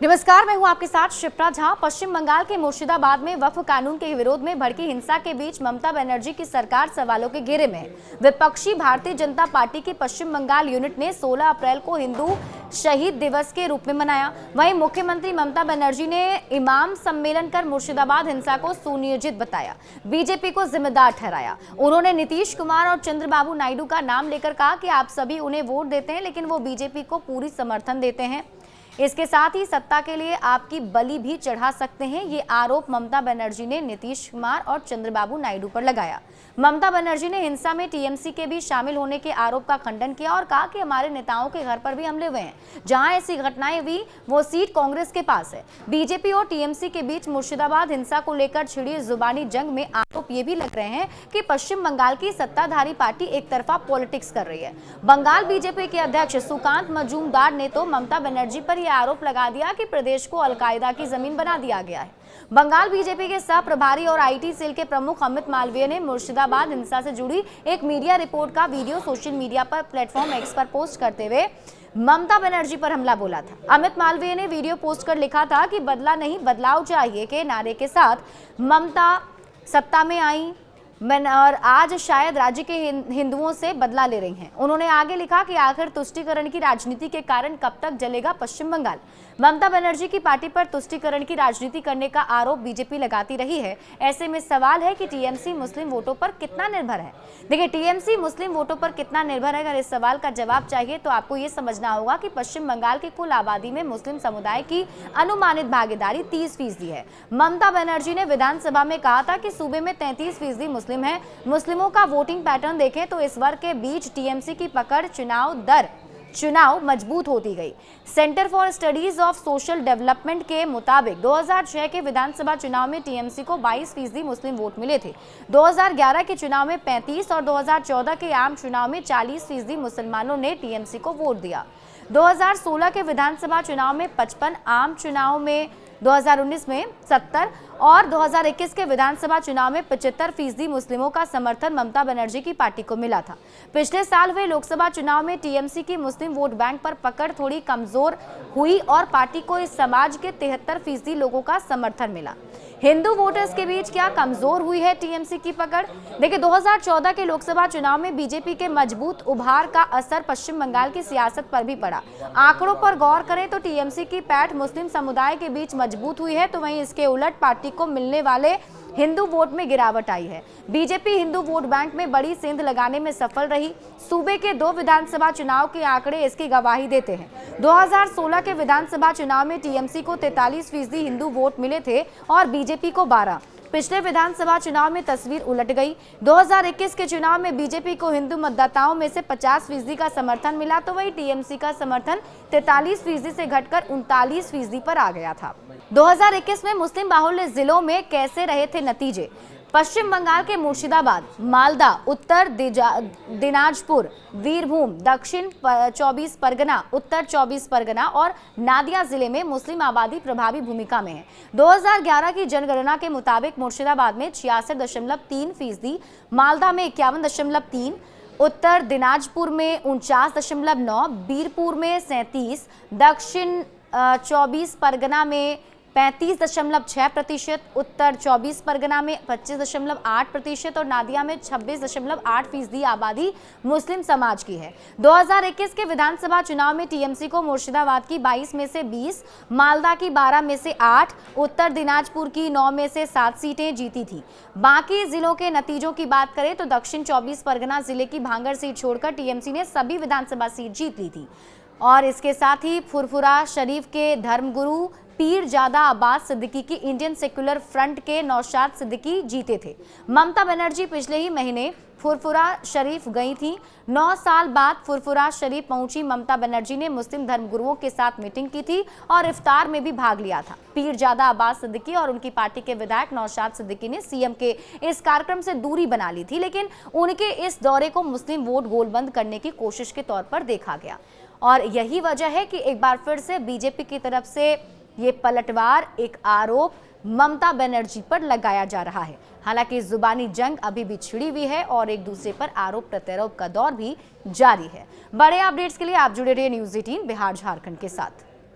नमस्कार, मैं हूं आपके साथ शिप्रा झा। पश्चिम बंगाल के मुर्शिदाबाद में वक्फ कानून के विरोध में भड़की हिंसा के बीच ममता बनर्जी की सरकार सवालों के घेरे में है। विपक्षी भारतीय जनता पार्टी की पश्चिम बंगाल यूनिट ने 16 अप्रैल को हिंदू शहीद दिवस के रूप में मनाया। वहीं मुख्यमंत्री ममता बनर्जी ने इमाम सम्मेलन कर मुर्शिदाबाद हिंसा को सुनियोजित बताया, बीजेपी को जिम्मेदार ठहराया। उन्होंने नीतीश कुमार और चंद्रबाबू नायडू का नाम लेकर कहा कि आप सभी उन्हें वोट देते हैं, लेकिन वो बीजेपी को पूरी समर्थन देते हैं। इसके साथ ही सत्ता के लिए आपकी बलि भी चढ़ा सकते हैं, ये आरोप ममता बनर्जी ने नीतीश कुमार और चंद्रबाबू नायडू पर लगाया। ममता बनर्जी ने हिंसा में टीएमसी के भी शामिल होने के आरोप का खंडन किया और कहा कि हमारे नेताओं के घर पर भी हमले हुए हैं। जहां ऐसी घटनाएं हुई वो सीट कांग्रेस के पास है। बीजेपी और टीएमसी के बीच मुर्शिदाबाद हिंसा को लेकर छिड़ी जुबानी जंग में आरोप ये भी लग रहे हैं कि पश्चिम बंगाल की सत्ताधारी पार्टी एक तरफा पॉलिटिक्स कर रही है। बंगाल बीजेपी के अध्यक्ष सुकांत मजूमदार ने तो ममता बनर्जी पर यह आरोप लगा दिया कि प्रदेश को अलकायदा की जमीन बना दिया गया है। बंगाल बीजेपी के सह प्रभारी और आईटी सेल के प्रमुख अमित मालवीय ने मुर्शिदाबाद हिंसा से जुड़ी एक मीडिया रिपोर्ट का वीडियो सोशल मीडिया पर प्लेटफॉर्म एक्स पर पोस्ट करते हुए ममता बनर्जी पर हमला बोला था। अमित मालवीय ने वीडियो पोस्ट कर लिखा था कि बदला नहीं बदलाव चाहिए के नारे के साथ ममता सत्ता में आई और आज शायद राज्य के हिंदुओं से बदला ले रही हैं। उन्होंने आगे लिखा कि आखिर तुष्टीकरण की राजनीति के कारण कब तक जलेगा पश्चिम बंगाल। ममता बनर्जी की पार्टी पर तुष्टीकरण की राजनीति करने का आरोप बीजेपी लगाती रही है। ऐसे में सवाल है कि टीएमसी मुस्लिम वोटों पर कितना निर्भर है। देखिए, टीएमसी मुस्लिम वोटों पर कितना निर्भर है, अगर इस सवाल का जवाब चाहिए तो आपको ये समझना होगा कि पश्चिम बंगाल की कुल आबादी में मुस्लिम समुदाय की अनुमानित भागीदारी 30% है। ममता बनर्जी ने विधानसभा में कहा था कि सूबे में 33% मुस्लिम है। मुस्लिमों का वोटिंग पैटर्न देखें तो इस वर्ग के बीच टीएमसी की पकड़ चुनाव मजबूत होती गई। Centre for studies of social development के मुताबिक 2006 के विधानसभा चुनाव में टीएमसी को 22% मुस्लिम वोट मिले थे। 2011 के चुनाव में 35 और 2014 के आम चुनाव में 40% मुसलमानों ने टीएमसी को वोट दिया। 2016 के विधानसभा चुनाव में 55, आम चुनाव में 2019 में 70 और 2021 के विधानसभा चुनाव में 75% मुस्लिमों का समर्थन ममता बनर्जी की पार्टी को मिला था। पिछले साल हुए लोकसभा चुनाव में टीएमसी की मुस्लिम वोट बैंक पर पकड़ थोड़ी कमजोर हुई और पार्टी को इस समाज के 73% लोगों का समर्थन मिला। हिंदू वोटर्स के बीच क्या कमजोर हुई है टीएमसी की पकड़? देखिए, 2014 के लोकसभा चुनाव में बीजेपी के मजबूत उभार का असर पश्चिम बंगाल की सियासत पर भी पड़ा। आंकड़ों पर गौर करें तो टीएमसी की पैठ मुस्लिम समुदाय के बीच मजबूत हुई है, तो वहीं इसके उलट पार्टी को मिलने वाले हिंदू वोट में गिरावट आई है। बीजेपी हिंदू वोट बैंक में बड़ी सेंध लगाने में सफल रही। सूबे के 2 विधानसभा चुनाव के आंकड़े इसकी गवाही देते हैं। 2016 के विधानसभा चुनाव में टीएमसी को 43% हिंदू वोट मिले थे और बीजेपी को 12। पिछले विधानसभा चुनाव में तस्वीर उलट गई। 2021 के चुनाव में बीजेपी को हिंदू मतदाताओं में से 50% का समर्थन मिला, तो वही टीएमसी का समर्थन 43% से घटकर 39% पर आ गया था। 2021 में मुस्लिम बाहुल्य जिलों में कैसे रहे थे नतीजे? पश्चिम बंगाल के मुर्शिदाबाद, मालदा, उत्तर दिनाजपुर, वीरभूम, दक्षिण 24 परगना, उत्तर 24 परगना और नादिया जिले में मुस्लिम आबादी प्रभावी भूमिका में है। 2011 की जनगणना के मुताबिक मुर्शिदाबाद में 66.3%, मालदा में 51.3%, उत्तर दिनाजपुर में 49.9%, बीरपुर में 37%, दक्षिण 24 परगना में 35.6%, उत्तर 24 परगना में 25.8% और नादिया में 26.8% आबादी मुस्लिम समाज की है। 2021 के विधानसभा चुनाव में टीएमसी को मुर्शिदाबाद की 22 में से 20, मालदा की 12 में से 8, उत्तर दिनाजपुर की 9 में से 7 सीटें जीती थी। बाकी जिलों के नतीजों की बात करें तो दक्षिण 24 परगना जिले की भांगड़ सीट छोड़कर टीएमसी ने सभी विधानसभा सीट जीत ली थी और इसके साथ ही फुरफुरा शरीफ के धर्मगुरु पीरजादा अब्बास सिद्दीकी की इंडियन सेक्युलर फ्रंट के नौशाद सिद्दीकी जीते थे। ममता बनर्जी पिछले ही महीने फुरफुरा शरीफ गई थी। 9 साल बाद फुरफुरा शरीफ पहुंची ममता बनर्जी ने मुस्लिम धर्मगुरुओं के साथ मीटिंग की थी और इफ्तार में भी भाग लिया था। पीरजादा अब्बास सिद्दीकी और उनकी पार्टी के विधायक नौशाद सिद्दीकी ने सीएम के इस कार्यक्रम से दूरी बना ली थी, लेकिन उनके इस दौरे को मुस्लिम वोट गोलबंद करने की कोशिश के तौर पर देखा गया और यही वजह है कि एक बार फिर से बीजेपी की तरफ से ये पलटवार, एक आरोप ममता बनर्जी पर लगाया जा रहा है। हालांकि जुबानी जंग अभी भी छिड़ी हुई है और एक दूसरे पर आरोप प्रत्यारोप का दौर भी जारी है। बड़े अपडेट्स के लिए आप जुड़े रहिए न्यूज़ 18 बिहार झारखंड के साथ।